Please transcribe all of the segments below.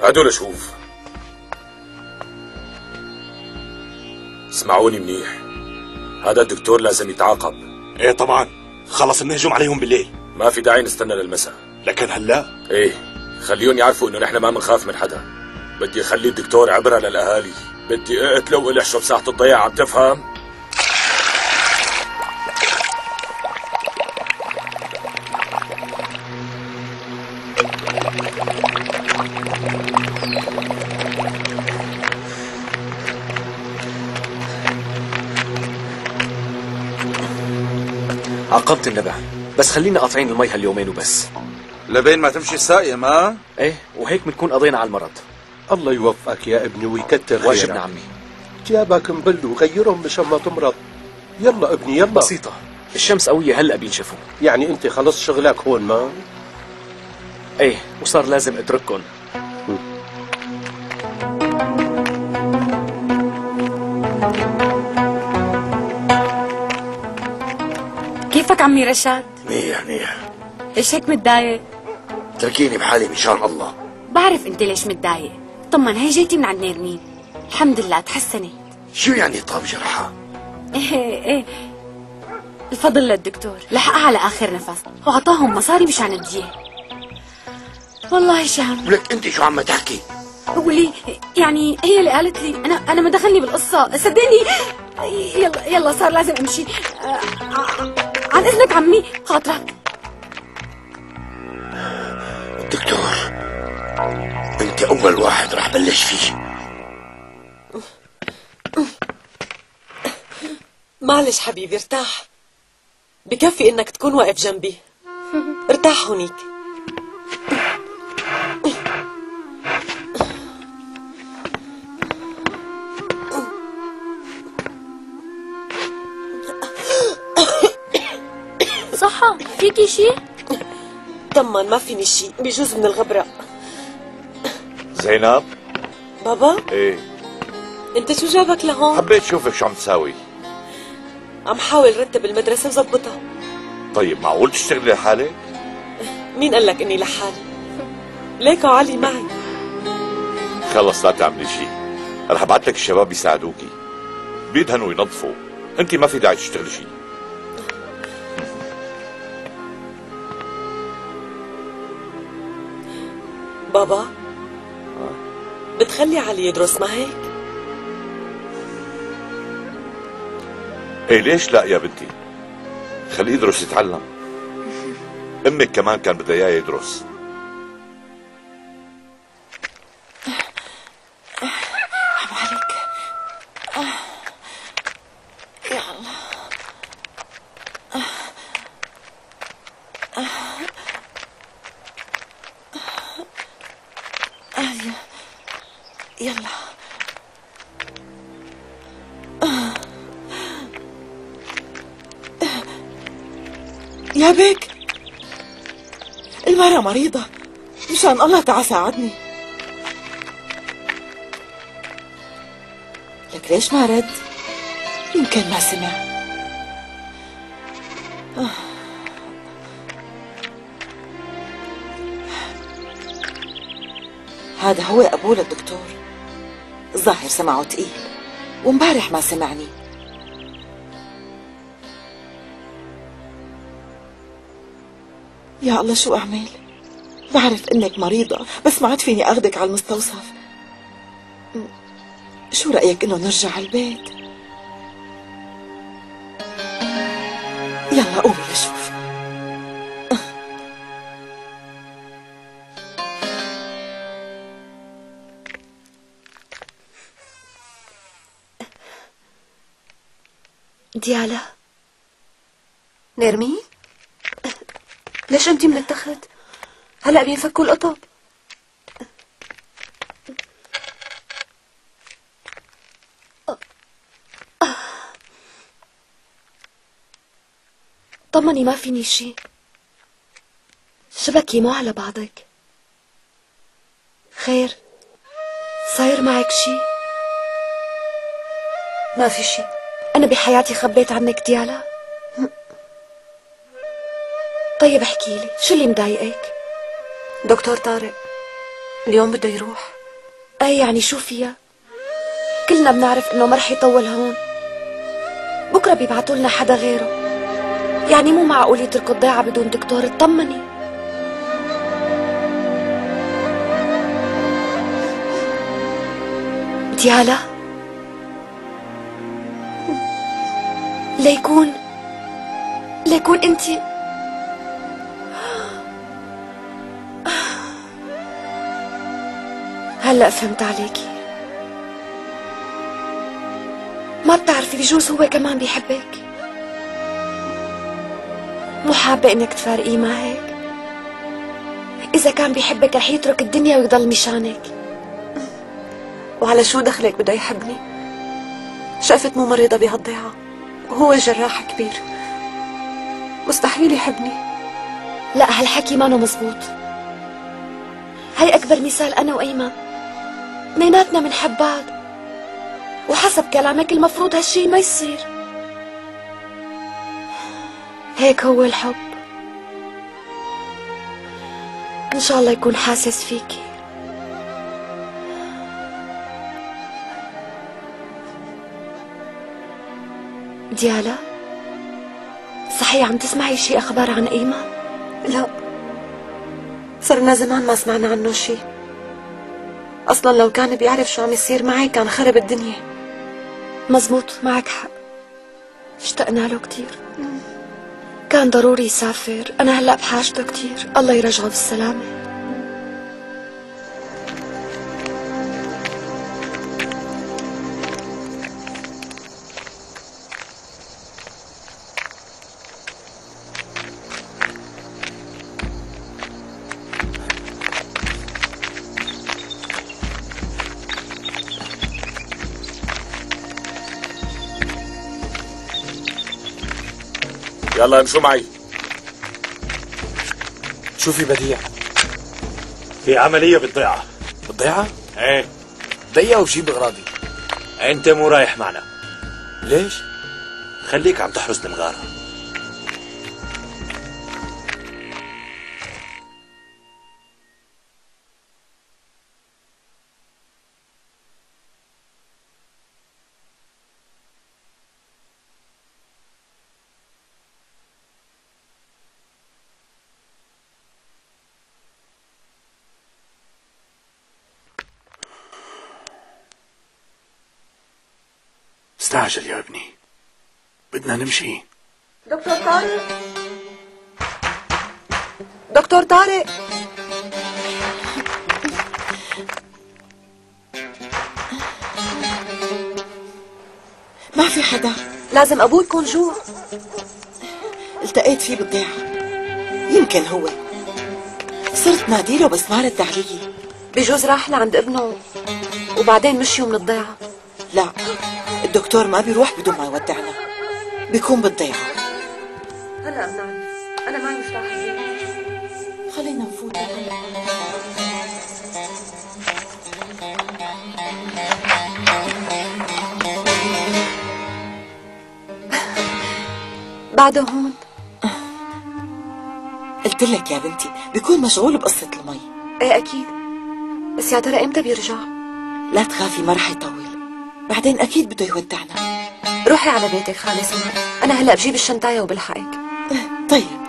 هدول شوف، اسمعوني منيح، هذا الدكتور لازم يتعاقب. ايه طبعا، خلص بنهجم عليهم بالليل. ما في داعي نستنى للمساء. لكن هلا ايه، خليهم يعرفوا انه نحن ما بنخاف من حدا. بدي اخلي الدكتور عبرة للاهالي، بدي اقتله والحشه بساحة الضياع، عم تفهم؟ عقبت النبع، بس خلينا قاطعين المي هاليومين وبس. لبين ما تمشي الساقية ما؟ ايه، وهيك بنكون قضينا على المرض. الله يوفقك يا ابني ويكتر خيرك. واجبنا عمي. ثيابك مبلوا غيرهم مشان ما تمرض. يلا ابني يلا. بسيطة، الشمس قوية هلأ بينشفوا. يعني انت خلص شغلك هون ما؟ ايه، وصار لازم اترككن. كيفك عمي رشاد؟ منيح منيح. ليش هيك متضايق؟ تركيني بحالي مشان الله. بعرف انت ليش متضايق. طمن، هي جيتي من عند نيرمين، الحمد لله تحسنت. شو يعني طاب جرحها؟ ايه الفضل للدكتور، لحقها على اخر نفس وعطاهم مصاري مشان الدية. والله شام. ولك انت شو عم تحكي؟ ولي يعني هي اللي قالت لي، انا ما دخلني بالقصة صدقني. يلا صار لازم امشي. عن اذنك عمي، خاطرك. دكتور، انت اول واحد راح بلش فيه. معلش حبيبي، ارتاح، بكفي انك تكون واقف جنبي. ارتاح هونيك. صحة، فيكي شي؟ طمن، ما فيني شي، بجوز من الغبرة. زينب. بابا؟ ايه. انت شو جابك لهون؟ حبيت شوفك شو عم تساوي. عم حاول رتب المدرسة وظبطها. طيب معقول تشتغلي لحالك؟ مين قال لك اني لحالي؟ ليك وعلي معي. خلص لا تعملي شيء، رح ابعث لك الشباب يساعدوكي، بيدهنوا وينظفوا، انت ما في داعي تشتغلي شيء. بابا، بتخلي علي يدرس، ما هيك؟ ايه ليش لا يا بنتي؟ خليه يدرس يتعلم. امك كمان كان بدها اياه يدرس. حرام عليك. يا الله. يلا. يا بيك، المرة مريضة، مشان الله تعال ساعدني. لك ليش ما رد؟ يمكن ما سمع. هذا هو أبوه للدكتور، الظاهر سمعه تقيل، ومبارح ما سمعني. يا الله شو أعمل؟ بعرف إنك مريضة، بس ما عاد فيني أخدك على المستوصف. شو رأيك إنه نرجع على البيت؟ يلا قومي لشوف. ديالا. نرمين؟ ليش انتي من التخت؟ هلأ بينفكوا القطب. طمني، ما فيني شي. شبكي مو على بعضك. خير، صاير معك شي؟ ما في شي. أنا بحياتي خبيت عنك ديالا؟ طيب احكي لي، شو اللي مضايقك؟ دكتور طارق اليوم بده يروح. اي يعني شو فيها؟ كلنا بنعرف انه ما رح يطول هون، بكره بيبعتوا لنا حدا غيره. يعني مو معقول يتركوا الضيعة بدون دكتور. اطمني. ديالا، ليكون انتي. هلأ فهمت عليكي. ما بتعرفي بجوز هو كمان بيحبك، مو حابة انك تفارقيه ما هيك؟ اذا كان بيحبك رح يترك الدنيا ويضل مشانك. وعلى شو دخلك بده يحبني؟ شقفت ممرضة بهالضيعة وهو جراح كبير، مستحيل يحبني. لا، هالحكي مانو مزبوط. هاي اكبر مثال. انا وايمن اثنيناتنا منحب بعض، وحسب كلامك المفروض هالشي ما يصير. هيك هو الحب. ان شاء الله يكون حاسس فيكي. ديالا، صحيح عم تسمعي شي اخبار عن ايمن؟ لا، صرنا زمان ما سمعنا عنه شي. اصلا لو كان بيعرف شو عم يصير معي كان خرب الدنيا. مزبوط، معك حق. اشتقنا له كتير. كان ضروري يسافر. انا هلأ بحاجته كتير. الله يرجعه بالسلامة. يلا امشوا معي. شوفي بديع، في عملية بالضيعة. بالضيعة؟ ايه. ضيعة وبجيب اغراضي. انت مو رايح معنا. ليش؟ خليك عم تحرس المغارة. استعجل يا ابني، بدنا نمشي. دكتور طارق، دكتور طارق. ما في حدا. لازم ابوه يكون جوا. التقيت فيه بالضيعة، يمكن هو. صرت ناديله بس ما رد علي. بجوز راح لعند ابنه وبعدين مشيوا من الضيعة. لا، الدكتور ما بيروح بدون ما يودعنا، بيكون بالضيعة. هلا بنعرف. انا معي مفتاح البيت. خلينا نفوت. بعده هون. قلت لك يا بنتي بيكون مشغول بقصة المي. ايه اكيد، بس يا ترى امتى بيرجع؟ لا تخافي، ما رح يطول، بعدين اكيد بده يودعنا. روحي على بيتك خالي سمر، انا هلا بجيب الشنطايه وبلحقك. طيب.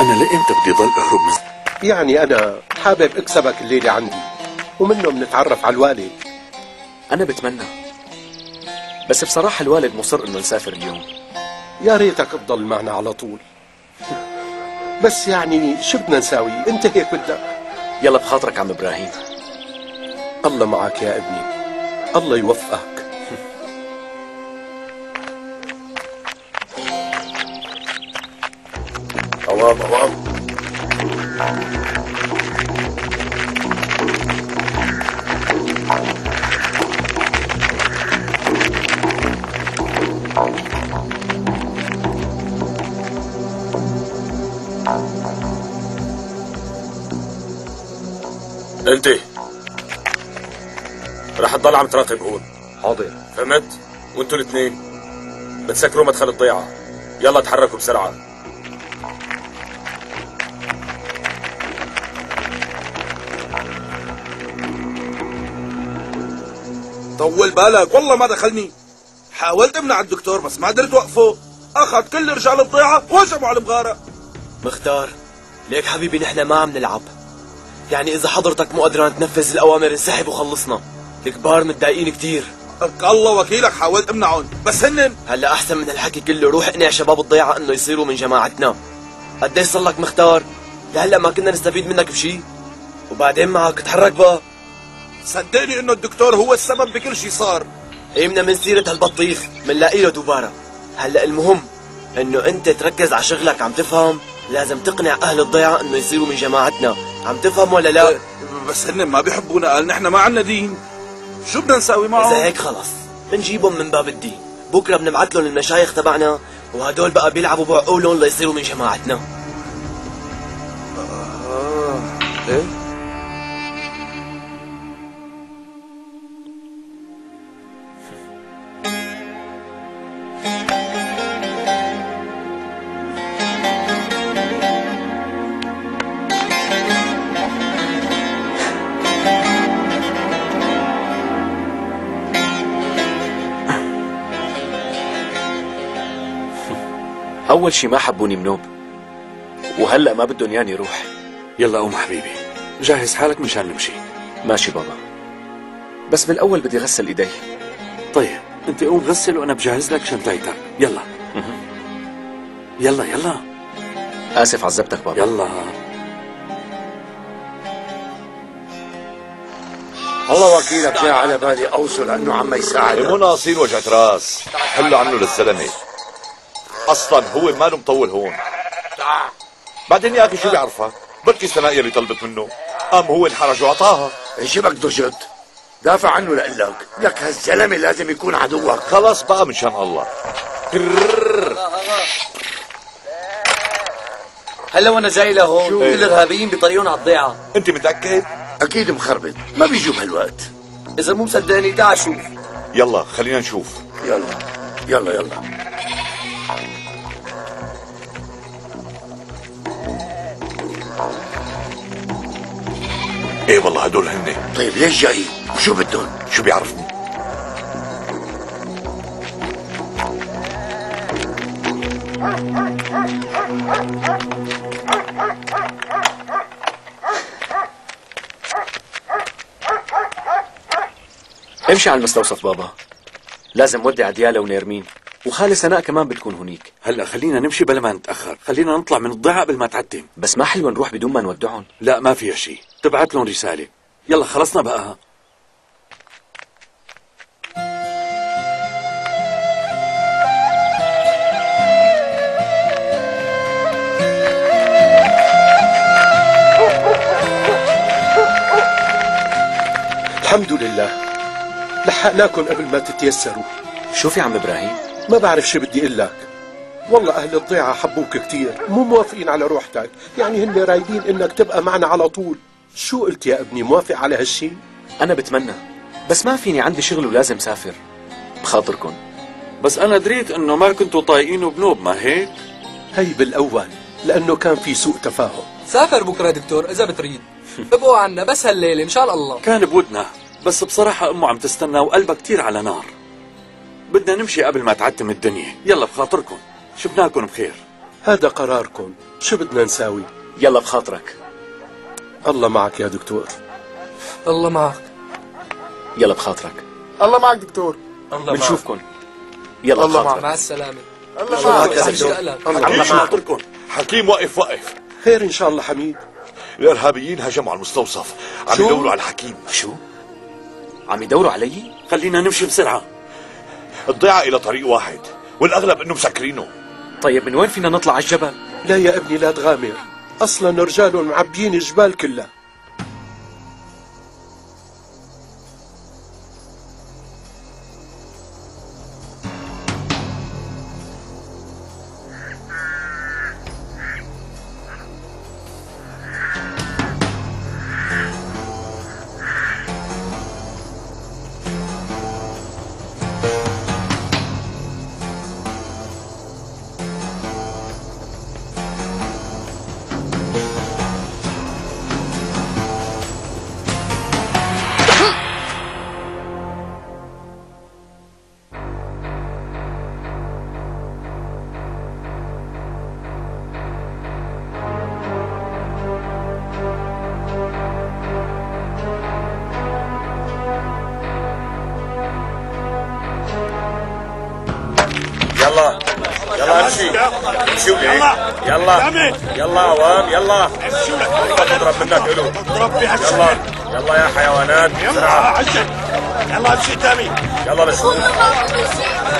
أنا لإمتى بدي ضل أهرب من؟ يعني أنا حابب أكسبك الليلة عندي، ومنه بنتعرف على الوالد. أنا بتمنى، بس بصراحة الوالد مصر إنه نسافر اليوم. يا ريتك تضل معنا على طول. بس يعني شو بدنا نساوي؟ أنت هيك بدك. يلا بخاطرك عم إبراهيم. الله معك يا ابني، الله يوفقك. اوام اوام. انت رح تضل عم تراقب هون. حاضر. فهمت؟ وانتوا الاثنين بتسكروا مدخل الضيعة. يلا تحركوا بسرعة. طول بالك، والله ما دخلني. حاولت امنع الدكتور بس ما قدرت اوقفه. اخذ كل رجال الضيعة وهجموا على المغارة. مختار، ليك حبيبي نحن ما عم نلعب. يعني إذا حضرتك مو قدران تنفذ الأوامر انسحب وخلصنا. الكبار متضايقين كتير. الله وكيلك حاولت امنعهم بس هنن. هلا أحسن من الحكي كله، روح اقنع شباب الضيعة إنه يصيروا من جماعتنا. قديش صار لك مختار؟ لهلا ما كنا نستفيد منك بشي؟ وبعدين معك تحرك بقى. صدقني إنه الدكتور هو السبب بكل شي صار. قيمنا من سيرة هالبطيخ منلاقي له دوبارة. هلا المهم إنه أنت تركز على شغلك. عم تفهم؟ لازم تقنع أهل الضيعة إنه يصيروا من جماعتنا. عم تفهم ولا لا؟ بس هن ما بيحبونا، قال نحن ما عنا دين. شو بدنا نساوي معهم؟ إذا هيك خلص بنجيبهم من باب الدين. بكره بنبعث لهم المشايخ تبعنا وهدول بقى بيلعبوا بعقولهم ليصيروا من جماعتنا. ايه؟ أول شي ما حبوني منوب، وهلأ ما بدهم ياني روح. يلا قوم حبيبي، جهز حالك مشان نمشي. ماشي بابا، بس بالأول بدي غسل إيدي. طيب انت قوم غسل وانا بجهز لك شنطتك. يلا. يلا يلا. آسف عذبتك بابا. يلا. الله وكيلك يا على بالي اوصل انه عم يساعدك. مو ناقصين وجعة راس، حلوا عنه للزلمه. اصلا هو ماله مطول هون. بعدين يا اخي شو بيعرفك؟ بركي السناير اللي طلبت منه قام هو انحرج وعطاها. شو بك جد؟ دافع عنه لقلك، لك هالزلمه لازم يكون عدوك. خلاص بقى مشان الله. هلا وانا جاي لهون كل الارهابيين بيطريون على الضيعه. انت متاكد؟ اكيد مخربط، ما بيجوا بهالوقت. اذا مو مصدقني تعال شوف. يلا خلينا نشوف. يلا يلا يلا. ايه والله هدول هن. طيب ليش جاي؟ وشو بدهم؟ شو بيعرفني؟ امشي على المستوصف بابا، لازم ودي عديالة ونيرمين وخالي سناء كمان بتكون هنيك. هلا خلينا نمشي بلا ما نتأخر، خلينا نطلع من الضيعة قبل ما تعتم. بس ما حلو نروح بدون ما نودعهم. لا ما فيها شيء، تبعت لهم رسالة. يلا خلصنا بقى. الحمد لله لحقناكم قبل ما تتيسروا. شوف يا عم إبراهيم، ما بعرف شو بدي اقول لك. والله اهل الضيعة حبوك كتير، مو موافقين على روحتك، يعني هن رايدين انك تبقى معنا على طول. شو قلت يا ابني، موافق على هالشي؟ أنا بتمنى، بس ما فيني، عندي شغل ولازم سافر. بخاطركم. بس أنا دريت إنه ما كنتوا طايقينه بنوب، ما هيك؟ هي بالأول لأنه كان في سوء تفاهم. سافر بكرة دكتور إذا بتريد. ابقوا عنا بس هالليلة إن شاء الله. كان بودنا، بس بصراحة أمه عم تستنى وقلبها كتير على نار. بدنا نمشي قبل ما تعتم الدنيا. يلا بخاطركم، شفناكم بخير. هذا قراركم، شو بدنا نساوي؟ يلا بخاطرك. الله معك يا دكتور. الله معك. يلا بخاطرك. الله معك دكتور. الله معك. بنشوفكم. يلا الله بخاطرك. مع السلامة. الله معك يا دكتور. الله معك. حكيم وقف. خير إن شاء الله حميد. الإرهابيين هجموا على المستوصف، عم يدوروا على الحكيم. شو؟ عم يدوروا علي؟ خلينا نمشي بسرعة. الضيعة إلى طريق واحد والأغلب إنه مسكرينه. طيب من وين فينا نطلع على الجبل؟ لا يا ابني لا تغامر، أصلا رجال معبيين الجبال كلها. يلا يلا امشي امشي وليك يلا يلا عوام يلا اضرب منك الو يلا يلا يا حيوانات بسرعة يلا امشي تامي يلا لشوف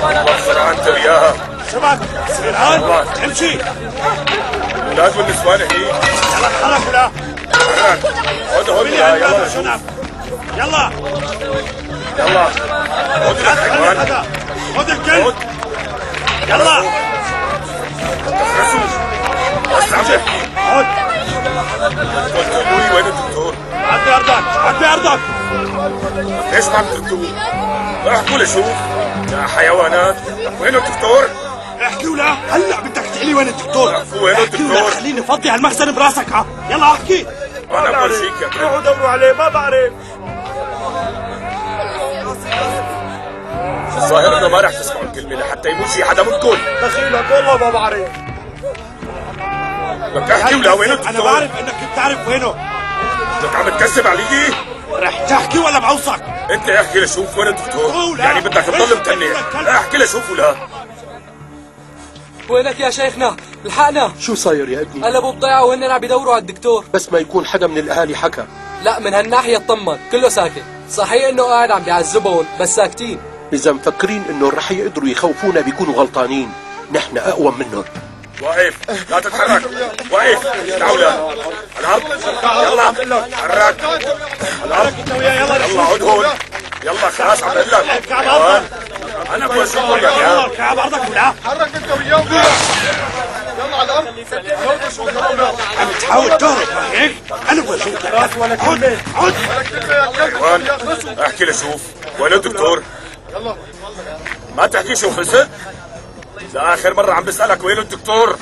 يلا بسرعة انت وياها شباب سريعان امشي الاولاد والنسوان هنيك يلا اتحرك ولا تحرك خذ يلا لشوف يلا يلا خذ الحيوان خذ الكلب يلا بس عم بحكي قلت ابوي وين الدكتور؟ عبي ارضك عبي ارضك ليش ما عم تردوا؟ احكوا لي شوف يا حيوانات وين الدكتور؟ احكي ولا هلا بدك تقلي وين الدكتور؟ وين الدكتور؟ خليني افضي هالمخزن براسك يلا احكي انا بقول فيك يا كلب روحوا دوروا عليه ما بعرف الظاهر انه ما رح تسمعوا الكلمة لحتى يموت شي حدا منكم دخيلك والله ما بعرف بدك تحكي ولا وين الدكتور؟ انا بعرف انك بتعرف وينه بدك عم تكذب علي؟ رح تحكي ولا بعوصك؟ انت احكي لشوف وين الدكتور؟ يعني بدك تضل متنح احكي لشوف ولا وينك يا شيخنا؟ الحقنا. شو صاير يا ابني؟ قلبوا بضيعة وهن عم يدوروا على الدكتور. بس ما يكون حدا من الاهالي حكى. لا من هالناحية اطمن كله ساكت. صحيح انه قاعد عم بيعذبهم بس ساكتين. اذا مفكرين انه رح يقدروا يخوفونا بيكونوا غلطانين، نحن اقوى منهم. واقف لا تتحرك واقف تعالوا الارض يلا تحرك الارض يلا عود هون يلا خلاص عم اقول لك انا بقول شو يا كعب ارضك ولا حرك انت وياهم يلا على الارض عم تحاول تهرب هيك انا بقول شو راس ولا كلمه عود حيوان احكي لشوف وين الدكتور ما تحكي شو خلصت لآخر مرة عم بسألك وين الدكتور؟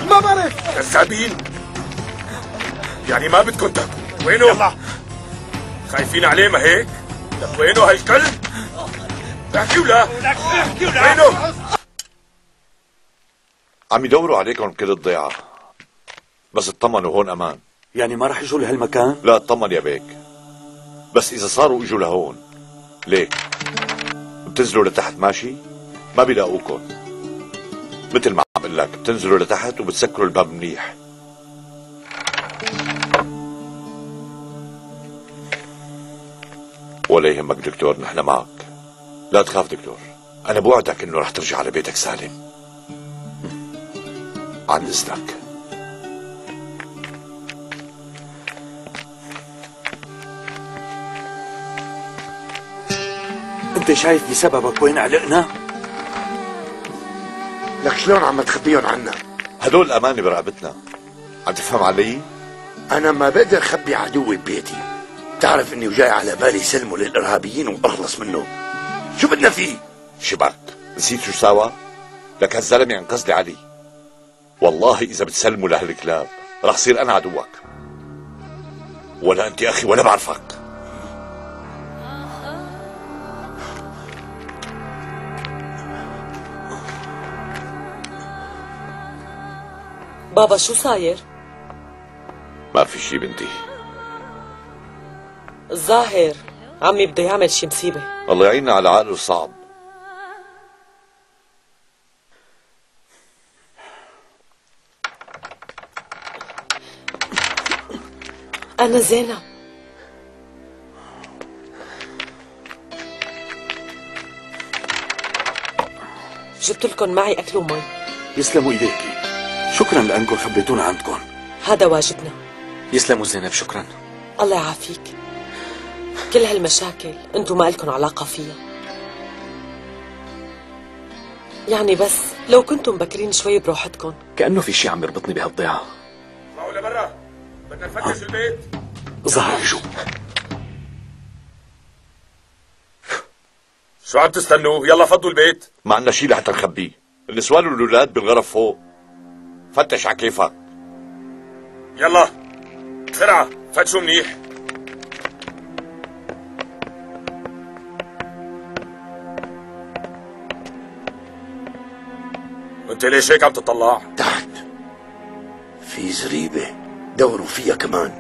ما بعرف كذابين يعني ما بدكم تحكوا وينه؟ يلا خايفين عليه ما هيك؟ لك وينه هالكلب؟ احكي ولا؟ احكي ولا؟ وينه؟ عم يدوروا عليكم بكل الضيعة بس اطمنوا هون امان. يعني ما رح يجوا لهالمكان؟ لا اطمن يا بيك، بس اذا صاروا اجوا لهون ليك بتنزلوا لتحت ماشي ما بيلاقوكم، مثل ما عم اقول لك بتنزلوا لتحت وبتسكروا الباب منيح. ولا يهمك دكتور نحن معك، لا تخاف دكتور، انا بوعدك انه رح ترجع على بيتك سالم. عن اذنك. انت شايف بسببك وين علقنا؟ لك شلون عم تخبيهم عنا؟ هدول الامانه برقبتنا، عم تفهم علي؟ انا ما بقدر اخبي عدوي ببيتي، بتعرف اني وجاي على بالي سلمه للارهابيين واخلص منه. شو بدنا فيه؟ شبك نسيت شو ساوى؟ لك هالزلمه انقذ لي علي، والله اذا بتسلموا لهالكلاب رح صير انا عدوك، ولا انت اخي ولا بعرفك. بابا شو صاير؟ ما في شي بنتي. الظاهر عمي بده يعمل شي مصيبة. الله يعيننا على عقله الصعب. أنا زينب. جبت لكم معي أكل ومي. يسلموا ايديكي. شكرا لأنكم خبيتونا عندكم. هذا واجبنا. يسلموا زينب، شكرا. الله يعافيك. كل هالمشاكل انتم ما لكم علاقة فيها. يعني بس لو كنتم مبكرين شوي بروحتكم. كأنه في شيء عم يربطني بهالضيعة. اطلعوا لبرا، بدنا نفتش البيت. ظهر اجوا. شو عم تستنوا؟ يلا فضوا البيت. ما عندنا شيء لحتى نخبيه. النسوان والولاد بالغرف فوق. فتش على كيفك. يلا بسرعة فتشوا منيح. انت ليش هيك عم تطلع؟ تحت في زريبة دوروا فيها كمان.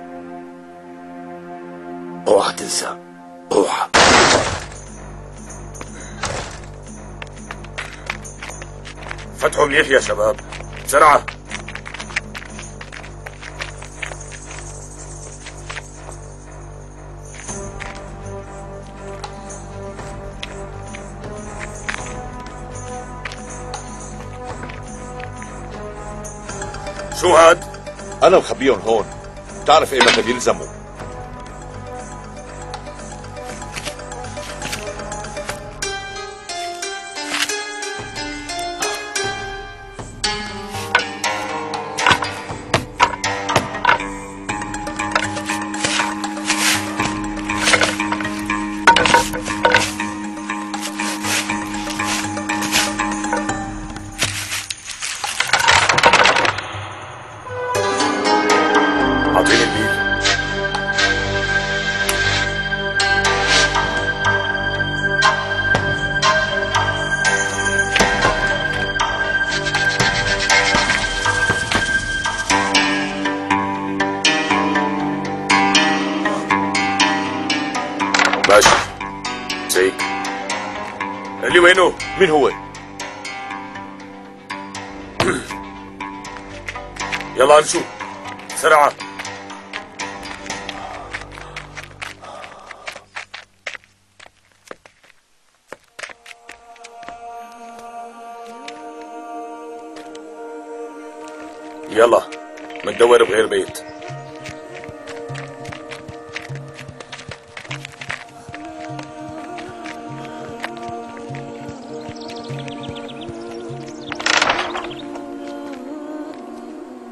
اوعى تنسى، اوعى. فتحوا منيح يا شباب، بسرعة. شو هاد؟ أنا مخبيهم هون، بتعرف إيه متى بيلزموا. باشا زيك اللي وينه؟ مين هو؟ يلا امشوا بسرعة. يلا مندور بغير بيت.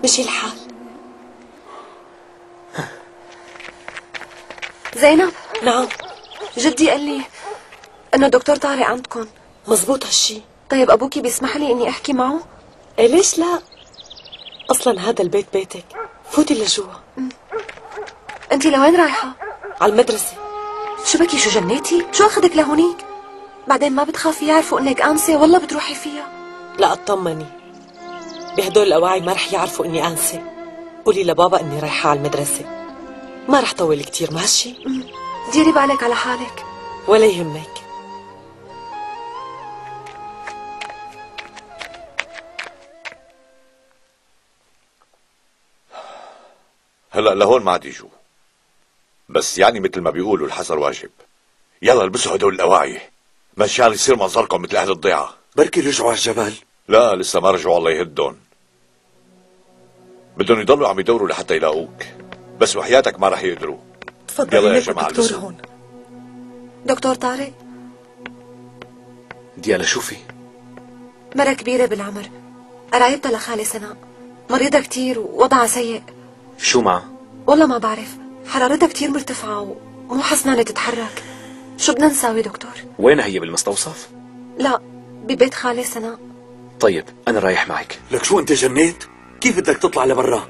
مشي الحال. زينب. نعم. جدي قال لي انه دكتور طارق عندكم. مزبوط هالشي. طيب ابوكي بيسمح لي اني احكي معه؟ ايه ليش لا؟ اصلا هذا البيت بيتك، فوتي لجوا. انت لوين رايحة؟ على المدرسة. شو بكي، شو جنيتي؟ شو اخذك لهونيك؟ بعدين ما بتخافي يعرفوا انك انسة والله بتروحي فيها؟ لا اطمني، بهدول الاواعي ما رح يعرفوا اني انسة. قولي لبابا اني رايحة على المدرسة، ما رح طول كتير ماشي؟ ديري بالك على حالك. ولا يهمك. هلا لهون ما عاد يجوا، بس يعني مثل ما بيقولوا الحذر واجب. يلا البسوا هدول الاواعي مشان يصير منظركم مثل اهل الضيعة. بركي رجعوا على الجبل. لا لسه ما رجعوا، الله يهدهم. بدهم يضلوا عم يدوروا لحتى يلاقوك، بس وحياتك ما رح يقدروا. تفضلي يلا يا لك جماعة الدكتور البسوا. هون. دكتور طارق. ديالا شوفي، مرة كبيرة بالعمر، قرايبتها لخالي سناء، مريضة كتير ووضعها سيء. شو معها؟ والله ما بعرف، حرارتها كتير مرتفعة ومو حسنانة تتحرك. شو بدنا نساوي دكتور؟ وين هي بالمستوصف؟ لا، ببيت خالي سناء. طيب أنا رايح معك. لك شو أنت جنيت؟ كيف بدك تطلع لبرا؟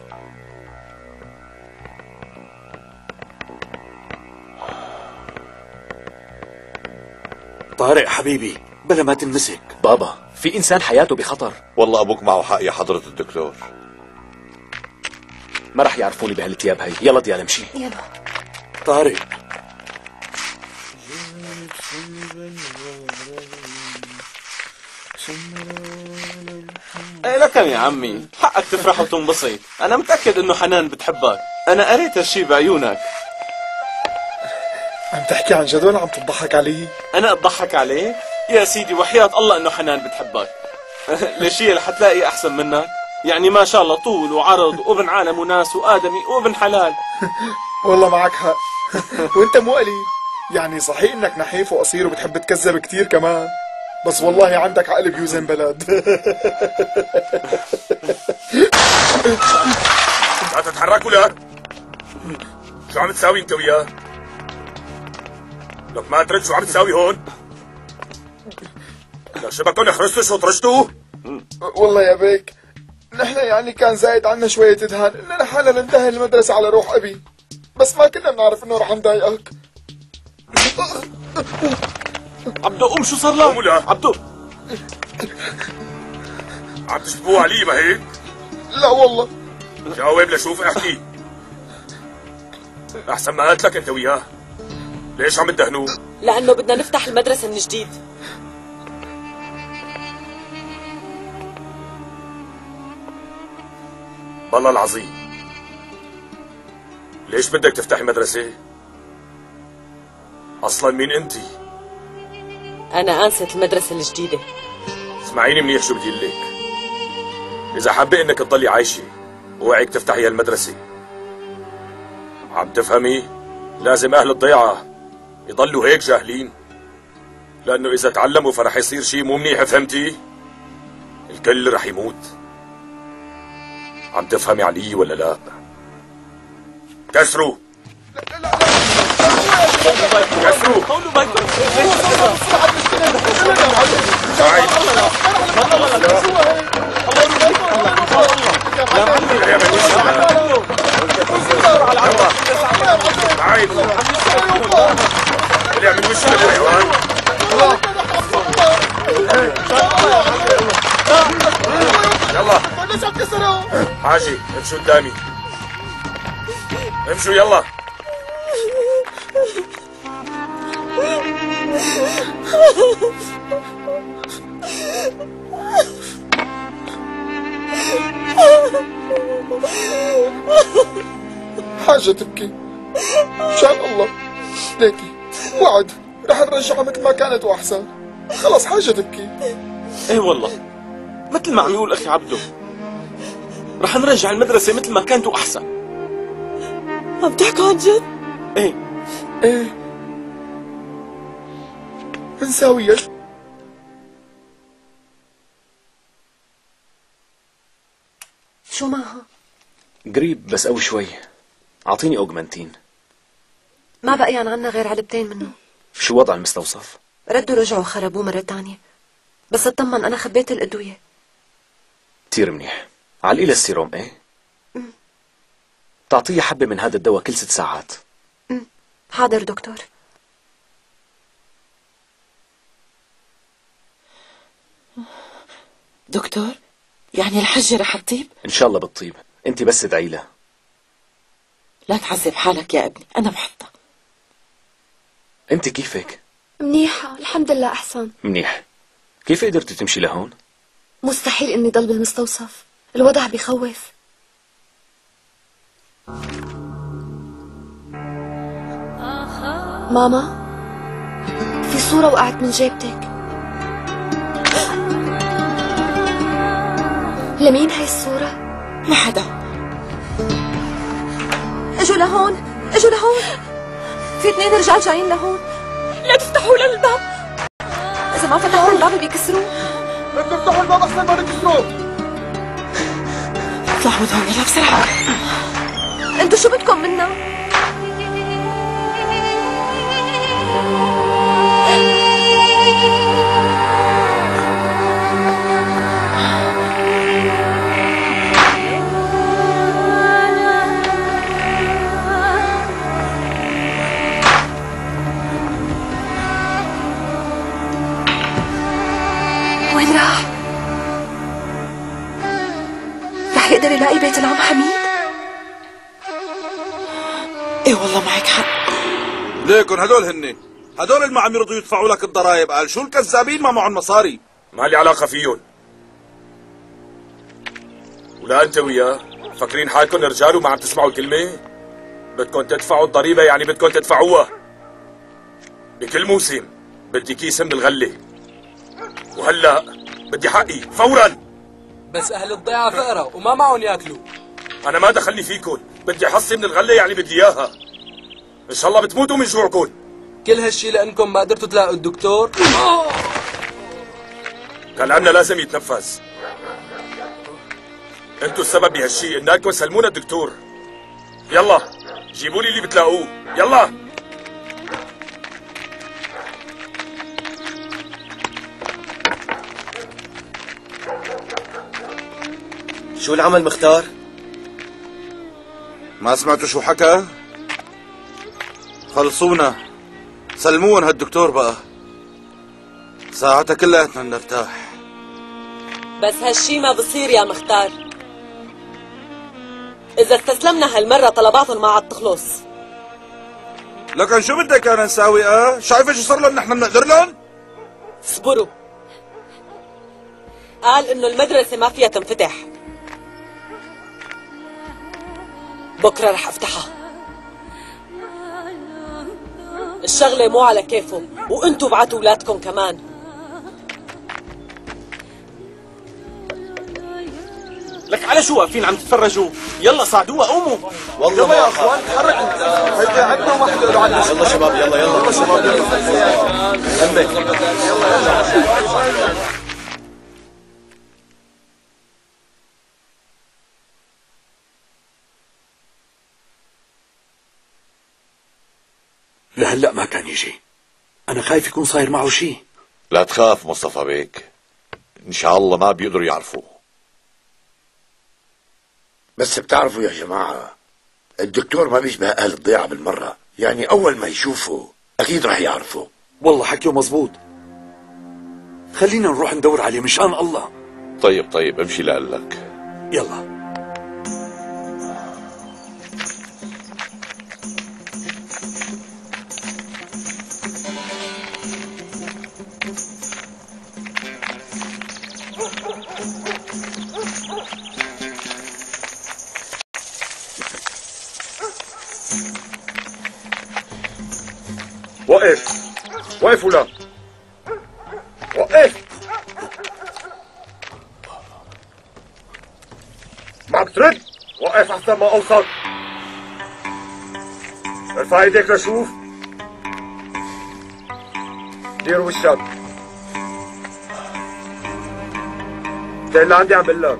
طارق حبيبي بلا ما تنمسك. بابا في إنسان حياته بخطر. والله أبوك معه حق يا حضرة الدكتور. ما رح يعرفوني بهالثياب هي. يلا ديالا امشي. يلا طارق. ايه لكن يا عمي حقك تفرح وتنبسط. انا متأكد انه حنان بتحبك، انا قريت هالشي بعيونك. عم تحكي عن جد ولا عم تضحك علي؟ انا اضحك عليك؟ يا سيدي وحياة الله انه حنان بتحبك. ليش هي رح تلاقي احسن منك؟ يعني ما شاء الله طول وعرض وابن عالم وناس وآدمي وابن حلال. والله معك حق. وانت مو قليل. يعني صحيح انك نحيف وقصير وبتحب تكذب كتير كمان، بس والله عندك عقل بيوزن بلد. لا تتحركوا لا. شو عم تساوي انت وياه؟ لك ما ترد شو عم تساوي هون؟ لك شبكون خرجتوا وطرشتوا؟ والله يا بيك نحن يعني كان زايد عنا شوية دهان اننا حالنا ننتهي المدرسة على روح ابي، بس ما كنا بنعرف انه رح نضايقك. عبدو قوم، شو صار لك؟ قوموا لا. عبدو عم تشبهوا علي ما هيك؟ لا والله. جاوب لشوف احكي. احسن ما قلت لك انت وياه. ليش عم تدهنوه؟ لأنه بدنا نفتح المدرسة من جديد. والله العظيم. ليش بدك تفتحي مدرسة؟ أصلا مين أنتِ؟ أنا آنسة المدرسة الجديدة. اسمعيني منيح شو بدي لك. إذا حابة إنك تضلي عايشة ووعيك تفتحي هالمدرسة، عم تفهمي؟ لازم أهل الضيعة يضلوا هيك جاهلين، لأنه إذا تعلموا فرح يصير شيء مو منيح، فهمتي؟ الكل رح يموت. عم تفهمي علي ولا لا؟ كسروا كسروا. تعال اللي من وش الحيوان. يلا حاجي امشوا قدامي، امشوا يلا. حاجة تبكي مشان الله. ليكي وعد رح نرجعها مثل ما كانت واحسن. خلص حاجة تبكي. ايه والله مثل ما عم يقول اخي عبدو، رح نرجع المدرسة مثل ما كانت واحسن. عم تحكوا عن جد؟ ايه ايه بنساويها. شو معها؟ قريب بس قوي شوي. اعطيني اوجمانتين. ما بقيان عنا غير علبتين منه. شو وضع المستوصف؟ ردوا رجعوا خربوه مرة تانية، بس اطمن انا خبيت الادوية. كتير منيح. علقي السيروم ايه؟ تعطيه حبة من هذا الدواء كل 6 ساعات. حاضر دكتور. دكتور يعني الحجة رح تطيب؟ ان شاء الله بتطيب، انت بس ادعي لها. لا تعذب حالك يا ابني، انا بحطها. انت كيفك؟ منيحة الحمد لله أحسن. منيح. كيف قدرتي تمشي لهون؟ مستحيل إني ضل بالمستوصف، الوضع بخوف. ماما في صورة وقعت من جيبتك. لمين هاي الصورة؟ لحدا. اجوا لهون، اجوا لهون. في 2 رجال جايين لهون. لا تفتحوا لنا الباب. إذا ما فتحوا الباب بيكسروه. بدك تفتحوا الباب أحسن ما تكسروه. اطلعوا من هون يلا بسرعة. انتوا شو بدكم منا؟ وين راح؟ رح يقدر يلاقي بيت العم حميد؟ ايه والله معك حق. ليكن هدول هدول اللي ما عم يرضوا يدفعوا لك الضرائب. قال شو الكذابين ما معهم مصاري. ما لي علاقة فيهم. ولا أنت وياه فاكرين حالكم رجال وما عم تسمعوا الكلمة؟ بدكم تدفعوا الضريبة يعني بدكم تدفعوها. بكل موسم بدي كيس من الغلة، وهلا بدي حقي فورا. بس اهل الضيعة فقرة وما معهم ياكلوا. انا ما دخلني فيكن، بدي حصي من الغلة يعني بدي اياها. ان شاء الله بتموتوا من جوعكن. كل هالشي لانكم ما قدرتوا تلاقوا الدكتور. كلامنا لازم يتنفذ. انتوا السبب بهالشي، انكم سلمونا الدكتور. يلا جيبوا لي اللي بتلاقوه، يلا. شو العمل مختار؟ ما سمعتوا شو حكى؟ خلصونا، سلموهم هالدكتور بقى، ساعتها كلياتنا نرتاح. بس هالشي ما بصير يا مختار. إذا استسلمنا هالمرة طلباتهم ما عاد تخلص. لكن شو بدك أنا نساوي؟ شايفة شو صار لهم نحن بنقدر لهم؟ اصبروا. قال إنه المدرسة ما فيها تنفتح. بكرة رح أفتحها. الشغلة مو على كيفهم، وانتوا بعتوا ولادكم كمان. لك على شو واقفين عم تتفرجوا؟ يلا صعدوها قوموا. والله يلا يا اخوان تحرك انت. هيدا عندنا وما حدا له على يلا شباب يلا شباب يلا. لهلا ما كان يجي. أنا خايف يكون صاير معه شيء. لا تخاف مصطفى بيك، إن شاء الله ما بيقدروا يعرفوا. بس بتعرفوا يا جماعة، الدكتور ما بيشبه أهل الضيعة بالمرة، يعني أول ما يشوفوا أكيد رح يعرفوا. والله حكيه مزبوط، خلينا نروح ندور عليه مشان الله. طيب امشي لقلك. يلا. وقف ولا وقف. معك ترد؟ وقف احسن ما اوصل. ارفع ايديك لشوف. دير وشك. ده اللي عندي عم بقول لك.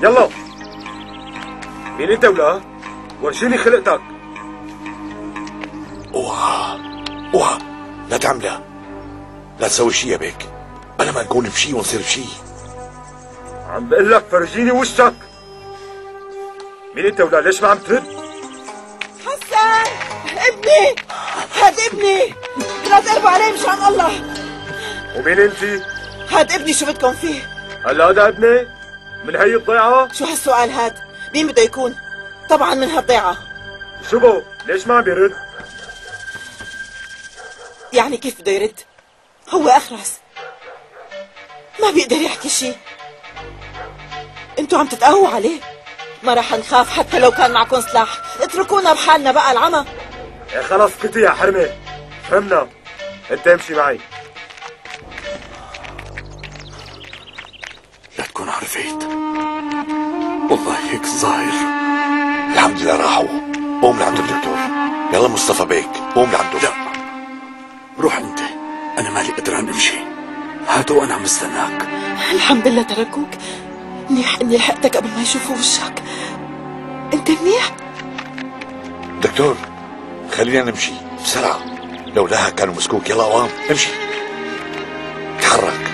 يلا. مين انت ولا؟ ورجيني خلقتك. اوعى لا تعملها، لا تسوي شي يا بيك، بلا ما نكون بشي ونصير بشي. عم بقول لك فرجيني وشك. مين انت ولا؟ ليش ما عم ترد؟ حسن ابني، هاد ابني، لا تقربوا علي مشان الله. ومين انتي؟ هاد ابني، شو بدكم فيه؟ هلا هذا ابني؟ من هي الضيعة؟ شو هالسؤال هاد؟ مين بده يكون؟ طبعا من هالضيعة. شو بو؟ ليش ما عم بيرد؟ يعني كيف بده يرد؟ هو أخرس، ما بيقدر يحكي شي. انتوا عم تتقهوا عليه. ما رح نخاف حتى لو كان معكم سلاح. اتركونا بحالنا بقى العمى. يا خلص كتي يا حرمة، فهمنا. انت امشي معي. لا تكون عرفت، والله هيك ظاهر. الحمد لله راحوا. قوم لعند الدكتور. يلا مصطفى بيك قوم لعنده. لا روح انت، انا مالي قدران امشي. هاتوا وانا عم استناك. الحمد لله تركوك. منيح اني لحقتك قبل ما يشوفوا وشك. انت منيح؟ دكتور خلينا نمشي بسرعة، لولاها كانوا مسكوك. يلا قوام امشي، تحرك.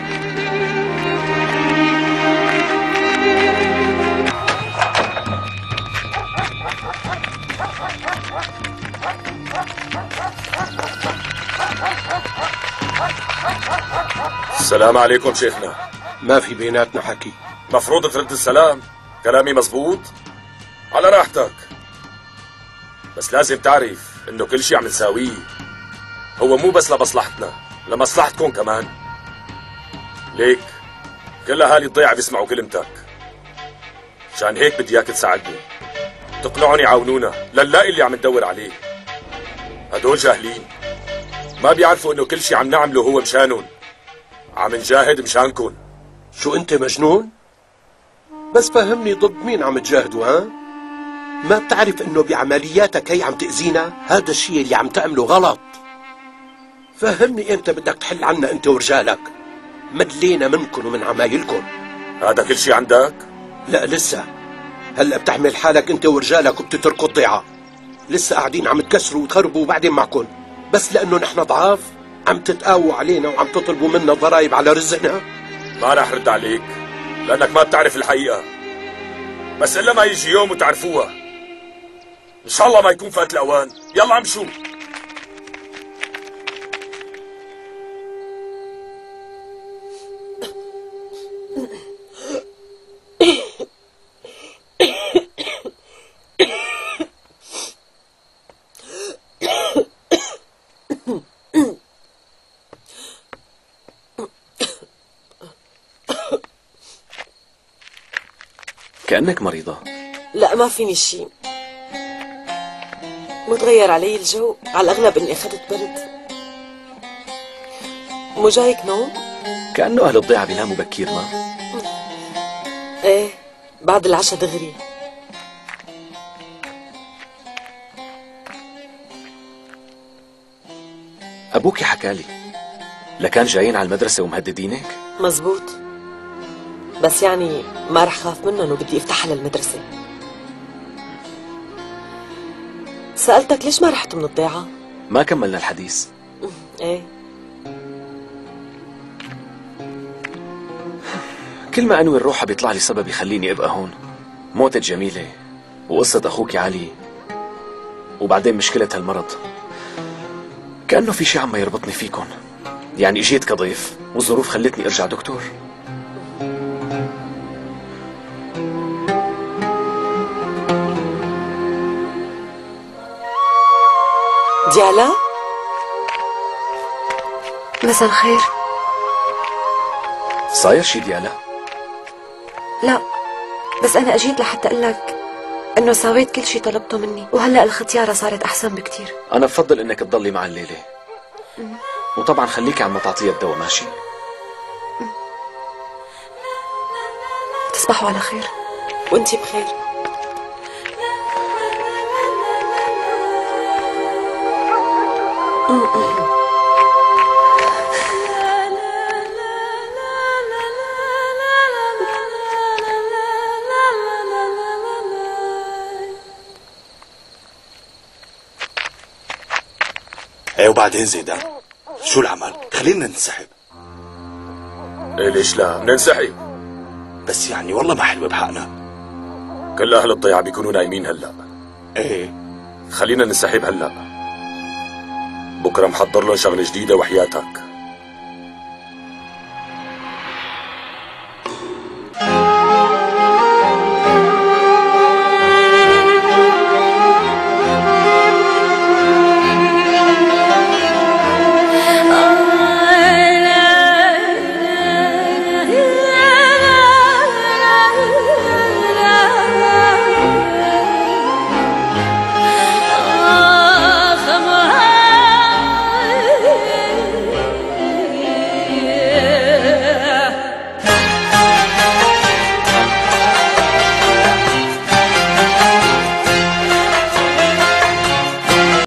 السلام عليكم شيخنا. ما في بيناتنا حكي. مفروض ترد السلام. كلامي مزبوط؟ على راحتك، بس لازم تعرف انه كل شيء عم نساويه هو مو بس لمصلحتنا، لمصلحتكم كمان. ليك كل اهالي الضيعة بيسمعوا كلمتك، عشان هيك بدي اياك تساعدني تقنعهم يعاونونا لنلاقي اللي عم ندور عليه. هدول جاهلين، ما بيعرفوا انه كل شيء عم نعمله هو مشانهم. عم نجاهد مشانكن. شو انت مجنون؟ بس فهمني ضد مين عم تجاهدوا ها؟ ما بتعرف انه بعملياتك هي عم تأذينا؟ هذا الشيء اللي عم تعمله غلط. فهمني امتى بدك تحل عنا انت ورجالك؟ مدلينا منكم ومن عمايلكم. هذا كل شيء عندك؟ لا لسه. هلا بتحمل حالك انت ورجالك وبتتركوا الضيعة. لسه قاعدين عم تكسروا وتخربوا وبعدين معكم. بس لانه نحن ضعاف عم تتقاووا علينا وعم تطلبوا منا ضرائب على رزقنا. ما راح رد عليك لانك ما بتعرف الحقيقة. بس الا ما يجي يوم وتعرفوها. ان شاء الله ما يكون فات الاوان. يلا امشوا. كأنك مريضة. لا ما فيني شيء. متغير علي الجو، على الأغلب إني أخذت برد. مو جايك نوم؟ كأنه أهل الضيعة بيناموا بكير ما؟ إيه بعد العشاء دغري. أبوكي حكالي لكان جايين على المدرسة ومهددينك؟ مزبوط، بس يعني ما رح خاف منهم وبدي افتحها للمدرسة. سألتك ليش ما رحت من الضيعة؟ ما كملنا الحديث. ايه كل ما أنوي الروحة بيطلع لي سبب يخليني أبقى هون. موتة جميلة وقصة أخوك علي وبعدين مشكلة هالمرض. كأنه في شيء عم يربطني فيكن. يعني اجيت كضيف والظروف خلتني ارجع دكتور. ديالا؟ مساء الخير. صاير شي ديالا؟ لا بس أنا أجيت لحتى أقول لك إنه سويت كل شي طلبته مني، وهلأ الختيارة صارت أحسن بكتير. أنا بفضل إنك تضلي مع الليلة، وطبعا خليكي عم تعطيها الدواء ماشي؟ تصبحوا على خير. وانتي بخير. ايه وبعدين زيدان شو العمل؟ خلينا ننسحب. ايه ليش لا؟ ننسحب بس يعني والله ما حلوة بحقنا. كل اهل الضيعة بيكونوا نايمين هلا. ايه خلينا ننسحب هلا. بكره محضر لهم شغله جديده وحياتك.